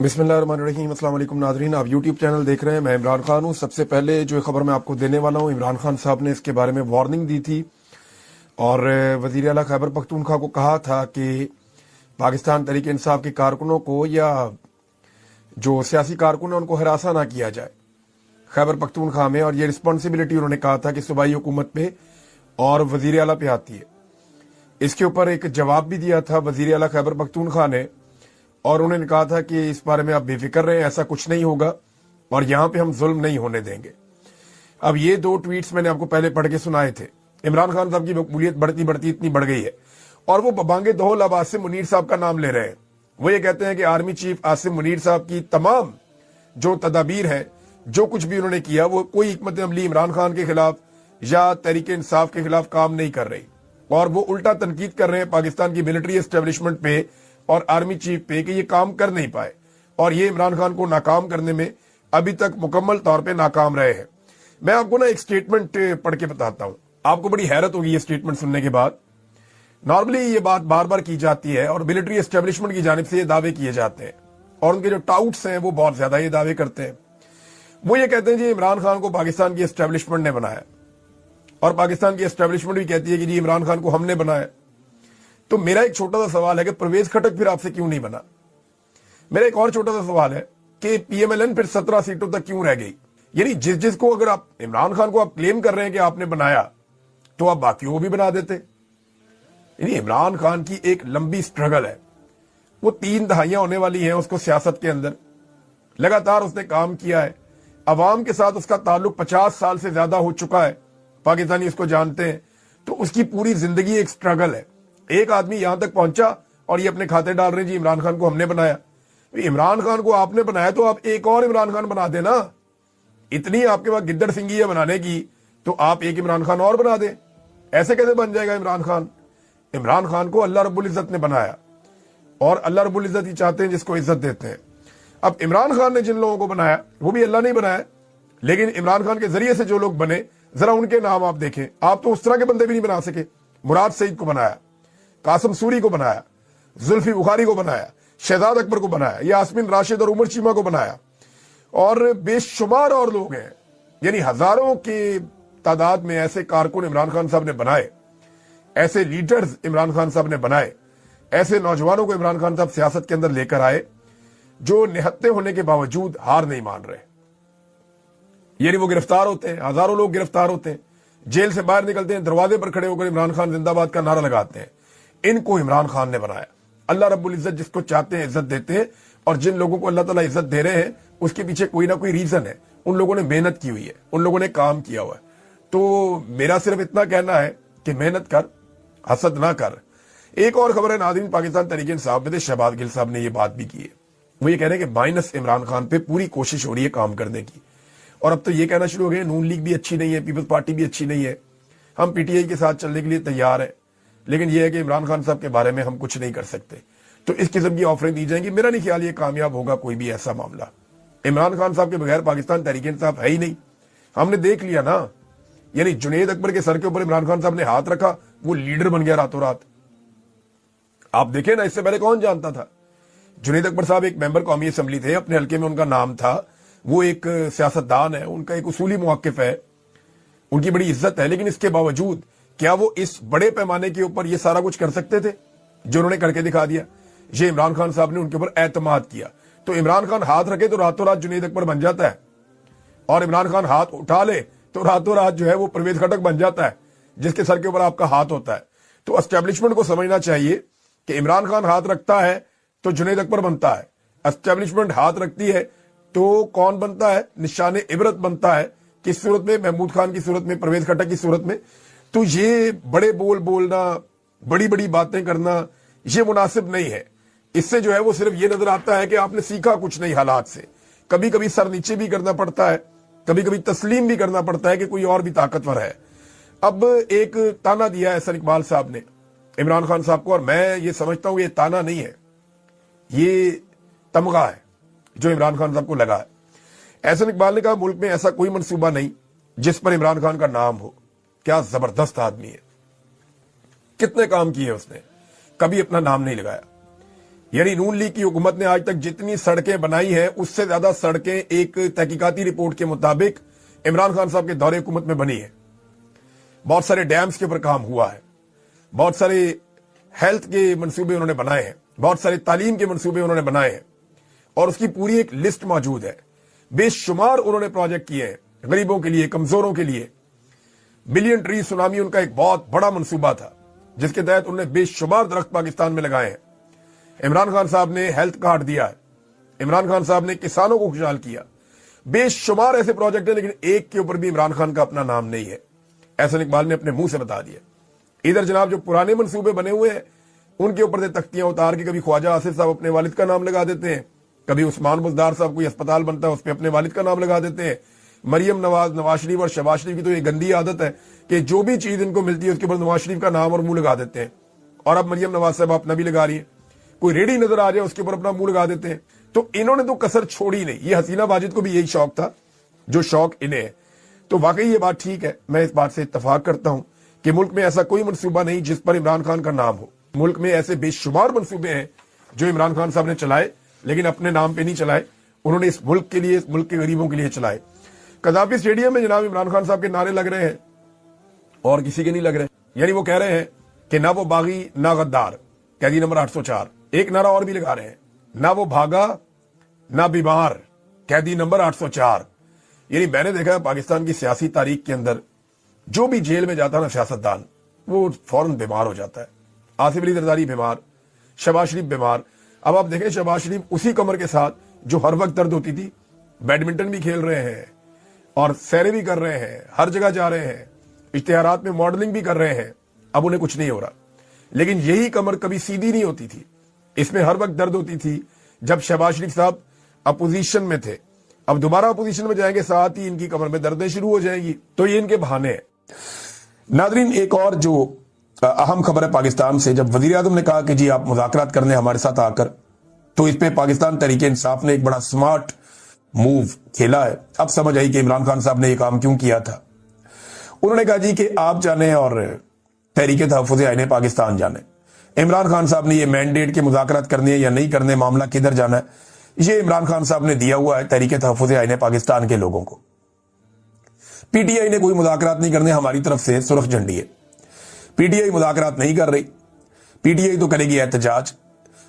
बिस्मिल्लाहिर्रहमानिर्रहीम। अस्सलाम वालेकुम नाज़रीन, आप यूट्यूब चैनल देख रहे हैं। मैं इमरान खान हूँ। सबसे पहले जो खबर मैं आपको देने वाला हूँ, इमरान खान साहब ने इसके बारे में वार्निंग दी थी और वज़ीर आला खैबर पख्तूनख्वा को कहा था कि पाकिस्तान तहरीक इंसाफ के कारकुनों को या जो सियासी कारकुन है उनको हरासा ना किया जाए खैबर पख्तूनख्वा में। और ये रिस्पॉन्सिबिलिटी उन्होंने कहा था कि सूबाई हुकूमत पे और वज़ीर आला पे आती है। इसके ऊपर एक जवाब भी दिया था वज़ीर आला खैबर पख्तूनख्वा ने और उन्होंने कहा था कि इस बारे में आप बेफिक्र रहें, ऐसा कुछ नहीं होगा और यहां पे हम जुल्म नहीं होने देंगे। अब ये दो ट्वीट्स मैंने आपको पहले पढ़ के सुनाए थे। इमरान खान साहब की मकबूलियत बढ़ती बढ़ती इतनी बढ़ गई है और वो बबांगे दोहल अब आसिम मुनीर साहब का नाम ले रहे हैं। वो ये कहते हैं कि आर्मी चीफ आसिम मुनीर साहब की तमाम जो तदाबीर है, जो कुछ भी उन्होंने किया, वो कोई हिकमत अमली इमरान खान के खिलाफ या तहरीक इंसाफ के खिलाफ काम नहीं कर रही और वो उल्टा तनकीद कर रहे हैं पाकिस्तान की मिलिट्री एस्टेब्लिशमेंट पे और आर्मी चीफ पे कि ये काम कर नहीं पाए और ये इमरान खान को नाकाम करने में अभी तक मुकम्मल तौर पे नाकाम रहे हैं। मैं आपको ना एक स्टेटमेंट पढ़ के बताता हूं, आपको बड़ी हैरत होगी ये स्टेटमेंट सुनने के बाद। नॉर्मली ये बात बार बार की जाती है और मिलिट्री एस्टेब्लिशमेंट की जानिब से ये दावे किए जाते हैं और उनके जो टाउट्स हैं वो बहुत ज्यादा ये दावे करते हैं। वो ये कहते हैं जी इमरान खान को पाकिस्तान की एस्टेब्लिशमेंट ने बनाया और पाकिस्तान की एस्टेब्लिशमेंट भी कहती है कि जी इमरान खान को हमने बनाया। तो मेरा एक छोटा सा सवाल है कि परवेज खटक फिर आपसे क्यों नहीं बना? मेरा एक और छोटा सा सवाल है कि पीएमएलएन फिर 17 सीटों तक क्यों रह गई? यानी जिसको अगर आप इमरान खान को आप क्लेम कर रहे हैं कि आपने बनाया तो आप बाकियों को भी बना देते। यानी इमरान खान की एक लंबी स्ट्रगल है, वो 3 दहाइयां होने वाली हैं उसको सियासत के अंदर, लगातार उसने काम किया है, अवाम के साथ उसका ताल्लुक 50 साल से ज्यादा हो चुका है, पाकिस्तानी उसको जानते हैं। तो उसकी पूरी जिंदगी एक स्ट्रगल है। एक आदमी यहां तक पहुंचा और ये अपने खाते डाल रहे हैं जी इमरान खान को हमने बनाया। इमरान खान को आपने बनाया तो आप एक और इमरान खान बना देना। इतनी आपके पास गिद्दड़ सिंगी है बनाने की तो आप एक इमरान खान और बना दें। ऐसे कैसे बन जाएगा इमरान खान? इमरान खान को अल्लाह रब्बुल इज्जत ने बनाया और अल्लाह रब्बुल इज्जत ही चाहते हैं जिसको इज्जत देते हैं। अब इमरान खान ने जिन लोगों को बनाया वो भी अल्लाह नहीं बनाया, लेकिन इमरान खान के जरिए से जो लोग बने जरा उनके नाम आप देखें। आप तो उस तरह के बंदे भी नहीं बना सके। मुराद सईद को बनाया, कासिम सूरी को बनाया, जुल्फी बुखारी को बनाया, शहजाद अकबर को बनाया, यास्मीन राशिद और उमर चीमा को बनाया और बेशुमार और लोग हैं। यानी हजारों की तादाद में ऐसे कारकुन इमरान खान साहब ने बनाए, ऐसे लीडर्स इमरान खान साहब ने बनाए, ऐसे नौजवानों को इमरान खान साहब सियासत के अंदर लेकर आए जो निहत्ते होने के बावजूद हार नहीं मान रहे। यानी वो गिरफ्तार होते हैं, हजारों लोग गिरफ्तार होते हैं, जेल से बाहर निकलते हैं, दरवाजे पर खड़े होकर इमरान खान जिंदाबाद का नारा लगाते हैं। इनको इमरान खान ने बनाया। अल्लाह रब्बुल इज्जत जिसको चाहते हैं इज्जत देते हैं और जिन लोगों को अल्लाह ताला इज्जत दे रहे हैं उसके पीछे कोई ना कोई रीजन है। उन लोगों ने मेहनत की हुई है, उन लोगों ने काम किया हुआ है। तो मेरा सिर्फ इतना कहना है कि मेहनत कर, हसद ना कर। एक और खबर है नाज़रीन, पाकिस्तान तहरीक इंसाफ में शहबाज गिल साहब ने ये बात भी की है। वो ये कह रहे हैं कि माइनस इमरान खान पे पूरी कोशिश हो रही है काम करने की और अब तो ये कहना शुरू हो गए नून लीग भी अच्छी नहीं है, पीपल्स पार्टी भी अच्छी नहीं है, हम पीटीआई के साथ चलने के लिए तैयार है, लेकिन यह है कि इमरान खान साहब के बारे में हम कुछ नहीं कर सकते। तो इस किस्म की ऑफरें दी जाएंगी। मेरा नहीं ख्याल ये कामयाब होगा कोई भी ऐसा मामला। इमरान खान साहब के बगैर पाकिस्तान तहरीक इंसाफ है ही नहीं। हमने देख लिया ना, यानी जुनैद अकबर के सर के ऊपर इमरान खान साहब ने हाथ रखा, वो लीडर बन गया रातों रात। आप देखें ना, इससे पहले कौन जानता था? जुनैद अकबर साहब एक मेंबर कौमी असम्बली थे, अपने हल्के में उनका नाम था, वो एक सियासतदान है, उनका एक उसूली मुवाक्किफ है, उनकी बड़ी इज्जत है, लेकिन इसके बावजूद क्या वो इस बड़े पैमाने के ऊपर ये सारा कुछ कर सकते थे जो उन्होंने करके दिखा दिया? ये इमरान खान साहब ने उनके ऊपर एतमाद किया। तो इमरान खान हाथ रखे तो रातों रात जुनैद अकबर बन जाता है और इमरान खान हाथ उठा ले तो रातों रात जो है वो परवेज खटक बन जाता है जिसके सर के ऊपर आपका हाथ होता है। तो एस्टेब्लिशमेंट को समझना चाहिए कि इमरान खान हाथ रखता है तो जुनैद अकबर बनता है, एस्टेब्लिशमेंट हाथ रखती है तो कौन बनता है? निशाने इबरत बनता है। किस सूरत में? महमूद खान की सूरत में, परवेज खटक की सूरत में। तो ये बड़े बोल बोलना, बड़ी बड़ी बातें करना, ये मुनासिब नहीं है। इससे जो है वो सिर्फ ये नजर आता है कि आपने सीखा कुछ नहीं हालात से। कभी कभी सर नीचे भी करना पड़ता है, कभी कभी तस्लीम भी करना पड़ता है कि कोई और भी ताकतवर है। अब एक ताना दिया है एहसन इकबाल साहब ने इमरान खान साहब को और मैं ये समझता हूं ये ताना नहीं है, ये तमगा है जो इमरान खान साहब को लगा है। एहसन इकबाल ने कहा मुल्क में ऐसा कोई मंसूबा नहीं जिस पर इमरान खान का नाम हो। क्या जबरदस्त आदमी है, कितने काम किए उसने, कभी अपना नाम नहीं लगाया। यानी नून लीग की हुकूमत ने आज तक जितनी सड़कें बनाई हैं उससे ज्यादा सड़कें एक तहकीकाती रिपोर्ट के मुताबिक इमरान खान साहब के दौरे हुकूमत में बनी है। बहुत सारे डैम्स के ऊपर काम हुआ है, बहुत सारे हेल्थ के मंसूबे उन्होंने बनाए हैं, बहुत सारे तालीम के मंसूबे उन्होंने बनाए हैं और उसकी पूरी एक लिस्ट मौजूद है। बेशुमार उन्होंने प्रोजेक्ट किए हैं गरीबों के लिए, कमजोरों के लिए। बिलियन ट्री सुनामी उनका एक बहुत बड़ा मंसूबा था जिसके तहत उन्होंने बेशुमार दरख्त पाकिस्तान में लगाए हैं। इमरान खान साहब ने हेल्थ कार्ड दिया है, इमरान खान साहब ने किसानों को खुशहाल किया। बेशुमार ऐसे प्रोजेक्ट हैं, लेकिन एक के ऊपर भी इमरान खान का अपना नाम नहीं है। एहसन इकबाल ने अपने मुंह से बता दिया। इधर जनाब जो पुराने मंसूबे बने हुए हैं उनके ऊपर से तख्तियां उतार के कभी ख्वाजा आसिफ साहब अपने वालिद का नाम लगा देते हैं, कभी उस्मान बुज़दार साहब कोई अस्पताल बनता है उस पर अपने वालिद का नाम लगा देते हैं। मरियम नवाज, नवाज शरीफ और शहबाज शरीफ की तो ये गंदी आदत है कि जो भी चीज इनको मिलती है उसके ऊपर नवाज शरीफ का नाम और मुंह लगा देते हैं। और अब मरियम नवाज साहब अपना भी लगा रही है, कोई रेडी नजर आ जाए उसके ऊपर अपना मुंह लगा देते हैं। तो इन्होंने तो कसर छोड़ी नहीं। ये हसीना वाजिद को भी यही शौक था जो शौक इन्हें है। तो वाकई ये बात ठीक है, मैं इस बात से इत्तफाक करता हूं कि मुल्क में ऐसा कोई मंसूबा नहीं जिस पर इमरान खान का नाम हो। मुल्क में ऐसे बेशुमार मंसूबे हैं जो इमरान खान साहब ने चलाए, लेकिन अपने नाम पे नहीं चलाए, उन्होंने इस मुल्क के लिए, इस मुल्क के गरीबों के लिए चलाए। कदाफी स्टेडियम में जनाब इमरान खान साहब के नारे लग रहे हैं और किसी के नहीं लग रहे। यानी वो कह रहे हैं कि ना वो बागी ना गद्दार, कैदी नंबर 804। एक नारा और भी लगा रहे हैं, ना वो भागा ना बीमार, कैदी नंबर 804। यानी मैंने देखा है पाकिस्तान की सियासी तारीख के अंदर जो भी जेल में जाता है ना सियासतदान, वो फौरन बीमार हो जाता है। आसिफ अली जरदारी बीमार, शहबाज शरीफ बीमार। अब आप देखें शहबाज शरीफ उसी कमर के साथ जो हर वक्त दर्द होती थी, बैडमिंटन भी खेल रहे हैं और सैरे भी कर रहे हैं, हर जगह जा रहे हैं, इश्तिहारात में मॉडलिंग भी कर रहे हैं। अब उन्हें कुछ नहीं हो रहा, लेकिन यही कमर कभी सीधी नहीं होती थी, इसमें हर वक्त दर्द होती थी जब शहबाज शरीफ साहब अपोजिशन में थे। अब दोबारा अपोजिशन में जाएंगे, साथ ही इनकी कमर में दर्दें शुरू हो जाएंगी। तो ये इनके बहाने हैं। नादरीन, एक और जो अहम खबर है पाकिस्तान से, जब वजीर आजम ने कहा कि जी आप मुज़ाकरात करने हमारे साथ आकर, तो इस पे पाकिस्तान तहरीक इंसाफ ने एक बड़ा स्मार्ट मूव खेला है। अब समझ आई कि इमरान खान साहब ने यह काम क्यों किया था। उन्होंने कहा जी कि आप जाने और तहरीक तहफ़्फ़ुज़ आईन पाकिस्तान जाने, इमरान खान साहब ने ये मैंडेट के मुज़ाकरात करनी है या नहीं करने, मामला किधर जाना है, ये इमरान खान साहब ने दिया हुआ है तहरीक तहफ़्फ़ुज़ आईन पाकिस्तान के लोगों को। पीटीआई ने कोई मुज़ाकरात नहीं करने, हमारी तरफ से सुर्ख झंडी है। पीटीआई मुज़ाकरात नहीं कर रही, पीटीआई तो करेगी एहतजाज,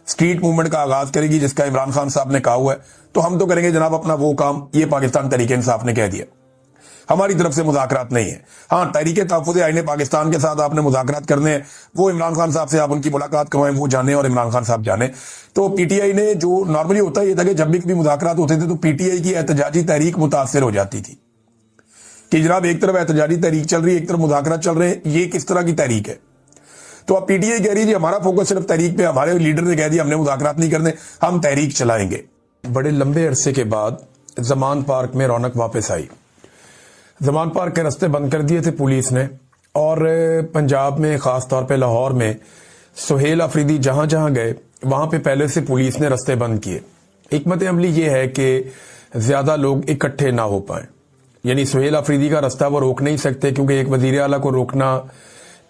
स्ट्रीट मूवमेंट का आगाज करेगी जिसका इमरान खान साहब ने कहा हुआ है। तो हम तो करेंगे जनाब अपना वो काम, ये पाकिस्तान तहरीक इंसाफ ने कह दिया, हमारी तरफ से मुज़ाकरात नहीं है। हाँ, तहरीक तहफ़्फ़ुज़ आईन पाकिस्तान के साथ आपने मुज़ाकरात करने हैं, वो इमरान खान साहब से आप उनकी मुलाकात करवाएं, वो जाने और इमरान खान साहब जाने। तो पीटीआई ने, जो नॉर्मली होता ये था कि जब भी कभी मुज़ाकरात होते थे तो पीटीआई की एहतजाजी तहरीक मुतासर हो जाती थी कि जनाब एक तरफ एहतजाजी तहरीक चल रही है, एक तरफ मुज़ाकरात चल रहे हैं, ये किस तरह की तहरीक है। तो अब पीटीआई कह रही है हमारा फोकस सिर्फ तहरीक पे, हमारे लीडर ने कह दिया हमने मुज़ाकरात नहीं करने, हम तहरीक चलाएंगे। बड़े लंबे अरसे के बाद जमान पार्क में रौनक वापस आई। जमान पार्क के रास्ते बंद कर दिए थे पुलिस ने, और पंजाब में खास तौर पे लाहौर में सुहेल अफरीदी जहां जहां गए वहां पे पहले से पुलिस ने रास्ते बंद किए। हिकमत अमली ये है कि ज्यादा लोग इकट्ठे ना हो पाए, यानी सुहेल अफरीदी का रास्ता वो रोक नहीं सकते, क्योंकि एक वजीर आला को रोकना,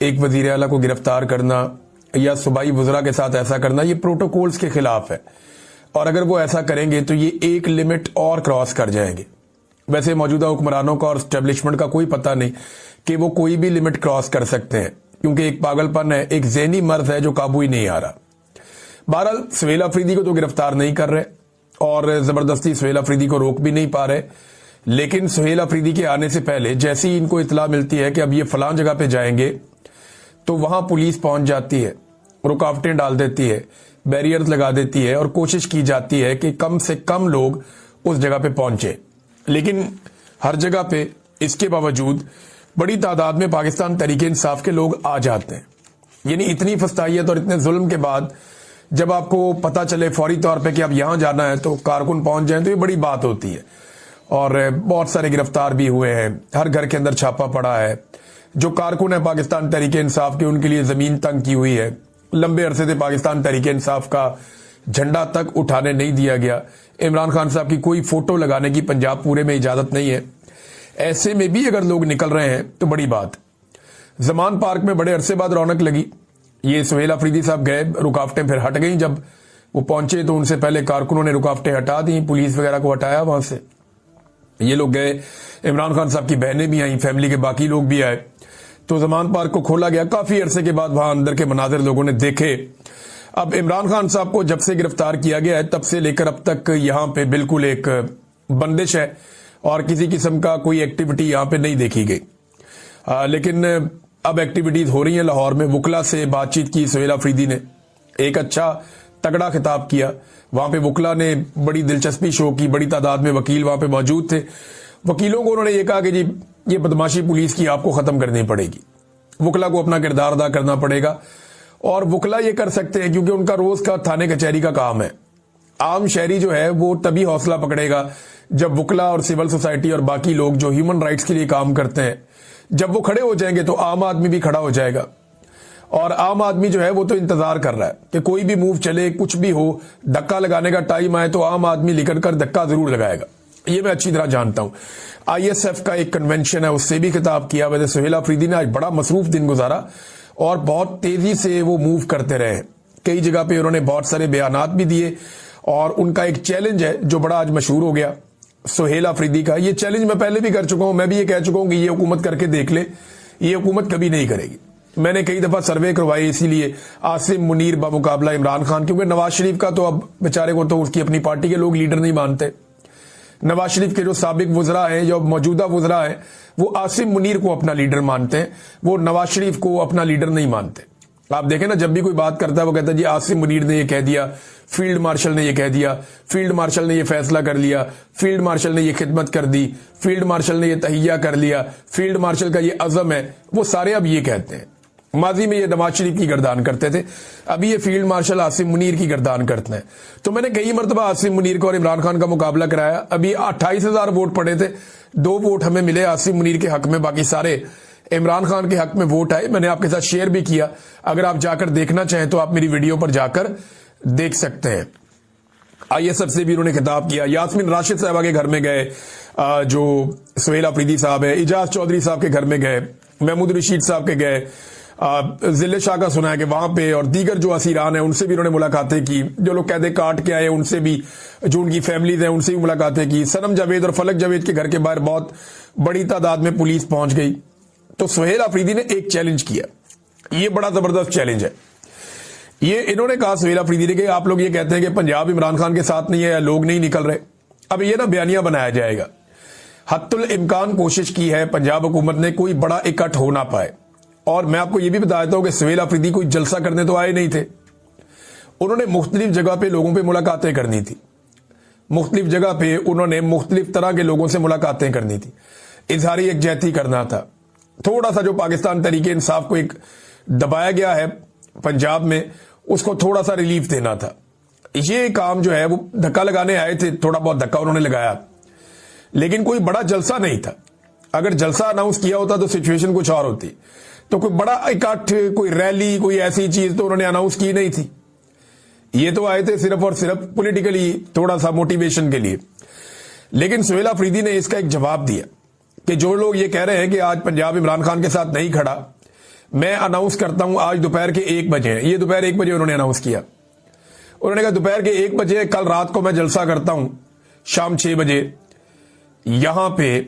एक वजीर आला को गिरफ्तार करना या सूबाई वज़रा के साथ ऐसा करना, ये प्रोटोकॉल्स के खिलाफ है। और अगर वो ऐसा करेंगे तो ये एक लिमिट और क्रॉस कर जाएंगे। वैसे मौजूदा हुक्मरानों का और स्टैब्लिशमेंट का कोई पता नहीं कि वो कोई भी लिमिट क्रॉस कर सकते हैं, क्योंकि एक पागलपन है, एक ज़हनी मर्ज है जो काबू ही नहीं आ रहा। बहरहाल सुहेल अफरीदी को तो गिरफ्तार नहीं कर रहे और जबरदस्ती सुहेल अफरीदी को रोक भी नहीं पा रहे, लेकिन सुहेल अफरीदी के आने से पहले जैसे ही इनको इतला मिलती है कि अब ये फलां जगह पे जाएंगे, तो वहां पुलिस पहुंच जाती है, रुकावटें डाल देती है, बैरियर्स लगा देती है और कोशिश की जाती है कि कम से कम लोग उस जगह पे पहुंचे। लेकिन हर जगह पे इसके बावजूद बड़ी तादाद में पाकिस्तान तहरीक इंसाफ के लोग आ जाते हैं। यानी इतनी फस्तायत और इतने जुल्म के बाद जब आपको पता चले फौरी तौर पे कि अब यहां जाना है तो कारकुन पहुंच जाए, तो ये बड़ी बात होती है। और बहुत सारे गिरफ्तार भी हुए हैं, हर घर के अंदर छापा पड़ा है। जो कारकुन है पाकिस्तान तहरीक इंसाफ के, उनके लिए जमीन तंग की हुई है। लंबे अरसे से पाकिस्तान तहरीक इंसाफ का झंडा तक उठाने नहीं दिया गया। इमरान खान साहब की कोई फोटो लगाने की पंजाब पूरे में इजाजत नहीं है। ऐसे में भी अगर लोग निकल रहे हैं तो बड़ी बात। जमान पार्क में बड़े अरसे बाद रौनक लगी। ये सुहेल अफरीदी साहब गए, रुकावटें फिर हट गई जब وہ پہنچے تو ان سے پہلے کارکنوں نے رکاوٹیں ہٹا دی, پولیس وغیرہ کو ہٹایا وہاں سے. یہ لوگ گئے, عمران خان صاحب کی بہنیں بھی آئیں, فیملی کے باقی لوگ بھی آئے, تو زمان پارک کو کھولا گیا. کافی عرصے کے بعد وہاں اندر کے مناظر لوگوں نے دیکھے. اب عمران خان صاحب کو جب سے گرفتار کیا گیا ہے تب سے لے کر اب تک یہاں پہ بالکل ایک بندش ہے اور کسی قسم کا کوئی ایکٹیویٹی یہاں پہ نہیں دیکھی گئی. لیکن اب ایکٹیویٹیز ہو رہی ہیں. لاہور میں وکلا سے بات چیت کی سہیل آفریدی نے, ایک اچھا تگڑا خطاب کیا. وہاں پہ وکلا نے بڑی دلچسپی شو کی, بڑی تعداد میں وکیل وہاں پہ موجود تھے. وکیلوں کو انہوں نے یہ کہا کہ جی یہ بدماشی پولیس کی آپ کو ختم کرنی پڑے گی, وکلا کو اپنا کردار ادا کرنا پڑے گا. اور وکلا یہ کر سکتے ہیں کیونکہ ان کا روز کا تھانے کچہری کا کام ہے. عام شہری جو ہے وہ تبھی حوصلہ پکڑے گا جب وکلا اور سول سوسائٹی اور باقی لوگ جو ہیومن رائٹس کے لیے کام کرتے ہیں جب وہ کھڑے ہو جائیں گے تو عام آدمی بھی کھڑا ہو جائے گا. اور عام آدمی جو ہے وہ تو انتظار کر رہا ہے کہ کوئی بھی موو چلے, کچھ بھی ہو, دھکا لگانے کا ٹائم آئے تو عام آدمی نکل کر دھکا ضرور لگائے گا. یہ میں اچھی طرح جانتا ہوں. آئی ایس ایف کا ایک کنونشن ہے, اس سے بھی خطاب کیا. ویسے سہیل آفریدی نے آج بڑا مصروف دن گزارا اور بہت تیزی سے وہ موو کرتے رہے. کئی جگہ پہ انہوں نے بہت سارے بیانات بھی دیے اور ان کا ایک چیلنج ہے جو بڑا آج مشہور ہو گیا سہیل آفریدی کا. یہ چیلنج میں پہلے بھی کر چکا ہوں, میں بھی یہ کہہ چکا ہوں کہ یہ حکومت کر کے دیکھ لے, یہ حکومت کبھی نہیں کرے گی. میں نے کئی دفعہ سروے کروائے اسی لیے عاصم منیر بمقابلہ عمران خان, کیونکہ نواز شریف کا تو اب بیچارے کو تو اس کی اپنی پارٹی کے لوگ لیڈر نہیں مانتے. نواز شریف کے جو سابق وزراء ہیں, جو موجودہ وزراء ہیں, وہ عاصم منیر کو اپنا لیڈر مانتے ہیں, وہ نواز شریف کو اپنا لیڈر نہیں مانتے. آپ دیکھیں نا, جب بھی کوئی بات کرتا ہے وہ کہتا ہے جی عاصم منیر نے یہ کہہ دیا, فیلڈ مارشل نے یہ کہہ دیا, فیلڈ مارشل نے یہ فیصلہ کر لیا, فیلڈ مارشل نے یہ خدمت کر دی, فیلڈ مارشل نے یہ تہیہ کر لیا, فیلڈ مارشل کا یہ عزم ہے. وہ سارے اب یہ کہتے ہیں. ماضی میں یہ نواز شریف کی گردان کرتے تھے, ابھی یہ فیلڈ مارشل عاصم منیر کی گردان کرتے ہیں. تو میں نے کئی مرتبہ عاصم منیر کو اور عمران خان کا مقابلہ کرایا. ابھی 28,000 ووٹ پڑے تھے, 2 ووٹ ہمیں ملے عاصم منیر کے حق میں, باقی سارے عمران خان کے حق میں ووٹ آئے. میں نے آپ کے ساتھ شیئر بھی کیا, اگر آپ جا کر دیکھنا چاہیں تو آپ میری ویڈیو پر جا کر دیکھ سکتے ہیں. آئی ایس ایف سے بھی انہوں نے خطاب کیا. یاسمین راشد صاحبہ کے گھر میں گئے, جو سہیل آفریدی صاحب ہے, اجاز چودھری صاحب کے گھر میں گئے, محمود رشید صاحب کے گئے, ذلت شاہ کا سنا ہے کہ وہاں پہ, اور دیگر جو اسیران ہیں ان سے بھی انہوں نے ملاقاتیں کی, جو لوگ قیدے کاٹ کے آئے ان سے بھی, جو ان کی فیملیز ہیں ان سے بھی ملاقاتیں کی. سنم جاوید اور فلک جاوید کے گھر کے باہر بہت بڑی تعداد میں پولیس پہنچ گئی. تو سہیل آفریدی نے ایک چیلنج کیا, یہ بڑا زبردست چیلنج ہے. یہ انہوں نے کہا سہیل آفریدی نے کہ آپ لوگ یہ کہتے ہیں کہ پنجاب عمران خان کے ساتھ نہیں ہے یا لوگ نہیں نکل رہے, اب یہ نا بیانیہ بنایا جائے گا. حتی الامکان کوشش کی ہے پنجاب حکومت نے کوئی بڑا اکٹھ ہو نہ پائے. اور میں آپ کو یہ بھی بتا دیتا ہوں کہ سہیل آفریدی کوئی جلسہ کرنے تو آئے نہیں تھے, انہوں نے مختلف جگہ پہ لوگوں پہ ملاقاتیں کرنی تھی, مختلف جگہ پہ انہوں نے مختلف طرح کے لوگوں سے ملاقاتیں کرنی تھی, اظہاری یکجہتی کرنا تھا. تھوڑا سا جو پاکستان تحریک انصاف کو ایک دبایا گیا ہے پنجاب میں, اس کو تھوڑا سا ریلیف دینا تھا. یہ کام جو ہے وہ دھکا لگانے آئے تھے, تھوڑا بہت دھکا انہوں نے لگایا, لیکن کوئی بڑا جلسہ نہیں تھا. اگر جلسہ اناؤنس کیا ہوتا تو سچویشن کچھ اور ہوتی. تو کوئی بڑا اکٹھ, کوئی ریلی, کوئی ایسی چیز تو انہوں نے اناؤنس کی نہیں تھی. یہ تو آئے تھے صرف اور صرف پولیٹیکلی تھوڑا سا موٹیویشن کے لیے. لیکن سہیل آفریدی نے اس کا ایک جواب دیا کہ جو لوگ یہ کہہ رہے ہیں کہ آج پنجاب عمران خان کے ساتھ نہیں کھڑا, میں اناؤنس کرتا ہوں آج دوپہر کے 1 بجے. یہ دوپہر 1 بجے انہوں نے اناؤنس کیا. انہوں نے کہا دوپہر کے 1 بجے کل رات کو میں جلسہ کرتا ہوں, شام 6 بجے یہاں پہ,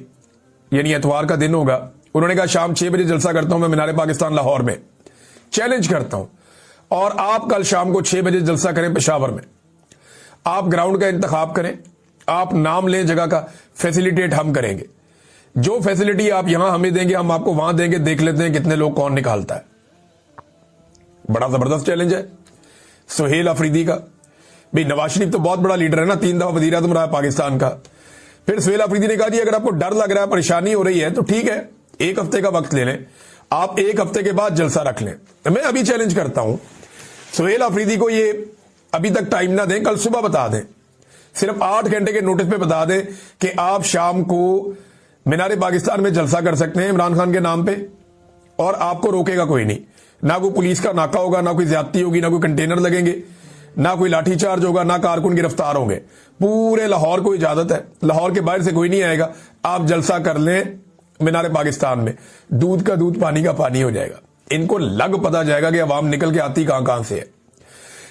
یعنی اتوار کا دن ہوگا. انہوں نے کہا شام 6 بجے جلسہ کرتا ہوں میں مینار پاکستان لاہور میں, چیلنج کرتا ہوں, اور آپ کل شام کو 6 بجے جلسہ کریں پشاور میں. آپ گراؤنڈ کا انتخاب کریں, آپ نام لیں جگہ کا, فیسیلیٹیٹ ہم کریں گے. جو فیسیلیٹی آپ یہاں ہمیں دیں گے ہم آپ کو وہاں دیں گے, دیکھ لیتے ہیں کتنے لوگ کون نکالتا ہے. بڑا زبردست چیلنج ہے سہیل آفریدی کا. بھئی نواز شریف تو بہت بڑا لیڈر ہے نا, 3 دفعہ وزیر اعظم رہا پاکستان کا. پھر سہیل آفریدی نے کہا جی اگر آپ کو ڈر لگ رہا ہے, پریشانی ہو رہی ہے تو ٹھیک ہے, 1 ہفتے کا وقت لے لیں, آپ 1 ہفتے کے بعد جلسہ رکھ لیں. میں ابھی چیلنج کرتا ہوں سہیل آفریدی کو, یہ ابھی تک ٹائم نہ دیں, کل صبح بتا دیں, صرف 8 گھنٹے کے نوٹس پہ بتا دیں کہ آپ شام کو مینار پاکستان میں جلسہ کر سکتے ہیں عمران خان کے نام پہ, اور آپ کو روکے گا کوئی نہیں. نہ کوئی پولیس کا ناکہ ہوگا, نہ کوئی زیادتی ہوگی, نہ کوئی کنٹینر لگیں گے, نہ کوئی لاٹھی چارج ہوگا, نہ کارکن گرفتار ہوں گے. پورے لاہور کو اجازت ہے, لاہور کے باہر سے کوئی نہیں آئے گا. آپ جلسہ کر لیں مینار پاکستان میں, دودھ کا دودھ پانی کا پانی ہو جائے گا. ان کو لگ پتا جائے گا کہ عوام نکل کے آتی کہاں کہاں سے ہے.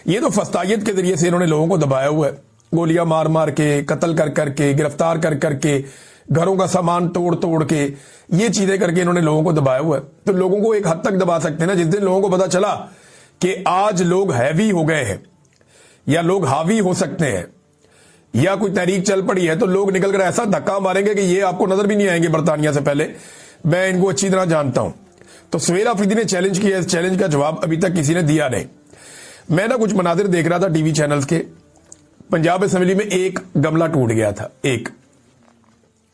یہ تو فسطائیت کے ذریعے سے انہوں نے لوگوں کو دبایا ہوا ہے، گولیاں مار مار کے، قتل کر کر کے، گرفتار کر کر کے، گھروں کا سامان توڑ توڑ کے، یہ چیزیں کر کے انہوں نے لوگوں کو دبایا ہوا ہے۔ تو لوگوں کو ایک حد تک دبا سکتے ہیں نا، جس دن لوگوں کو پتا چلا کہ آج لوگ ہیوی ہو گئے ہیں یا لوگ حاوی ہو سکتے ہیں یا کوئی تحریک چل پڑی ہے، تو لوگ نکل کر ایسا دھکا ماریں گے کہ یہ آپ کو نظر بھی نہیں آئیں گے برطانیہ سے پہلے۔ میں ان کو اچھی طرح جانتا ہوں۔ تو سہیل آفریدی نے چیلنج کیا، اس چیلنج کا جواب ابھی تک کسی نے دیا نہیں۔ میں نا کچھ مناظر دیکھ رہا تھا ٹی وی چینلز کے، پنجاب اسمبلی میں ایک گملہ ٹوٹ گیا تھا، ایک،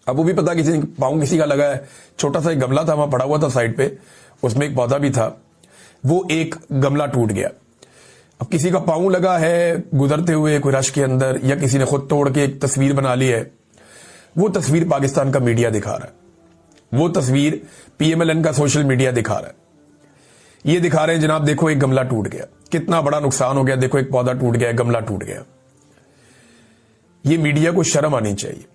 اب وہ بھی پتا کسی پاؤں کسی کا لگا ہے، چھوٹا سا ایک گملہ تھا وہاں پڑا ہوا تھا سائڈ پہ، اس میں ایک پودا بھی تھا، وہ ایک گملہ ٹوٹ گیا۔ اب کسی کا پاؤں لگا ہے گزرتے ہوئے کوئی رش کے اندر، یا کسی نے خود توڑ کے ایک تصویر بنا لی ہے، وہ تصویر پاکستان کا میڈیا دکھا رہا ہے، وہ تصویر PMLN کا سوشل میڈیا دکھا رہا ہے، یہ دکھا رہے ہیں جناب دیکھو ایک گملہ ٹوٹ گیا، کتنا بڑا نقصان ہو گیا، دیکھو ایک پودا ٹوٹ گیا، گملہ ٹوٹ گیا۔ یہ میڈیا کو شرم آنی چاہیے،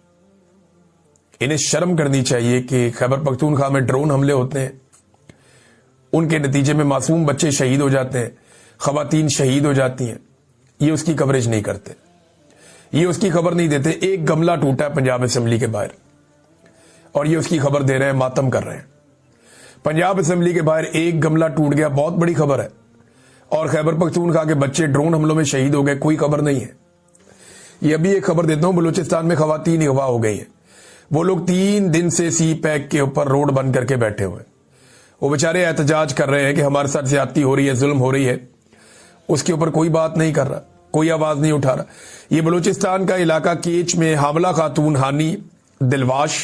انہیں شرم کرنی چاہیے کہ خیبر پختونخوا میں ڈرون حملے ہوتے ہیں، ان کے نتیجے میں معصوم بچے شہید ہو جاتے ہیں، خواتین شہید ہو جاتی ہیں، یہ اس کی کوریج نہیں کرتے، یہ اس کی خبر نہیں دیتے۔ ایک گملہ ٹوٹا ہے پنجاب اسمبلی کے باہر اور یہ اس کی خبر دے رہے ہیں، ماتم کر رہے ہیں۔ پنجاب اسمبلی کے باہر ایک گملہ ٹوٹ گیا، بہت بڑی خبر ہے، اور خیبر پختونخوا کے بچے ڈرون حملوں میں شہید ہو گئے، کوئی خبر نہیں ہے۔ یہ ابھی ایک خبر دیتا ہوں، بلوچستان میں خواتین اغوا ہو گئی ہیں، وہ لوگ 3 دن سے سی پیک کے اوپر روڈ بند کر کے بیٹھے ہوئے، وہ بیچارے احتجاج کر رہے ہیں کہ ہمارے ساتھ زیادتی ہو رہی ہے، ظلم ہو رہی ہے، اس کے اوپر کوئی بات نہیں کر رہا، کوئی آواز نہیں اٹھا رہا۔ یہ بلوچستان کا علاقہ کیچ میں حاملہ خاتون ہانی دلواش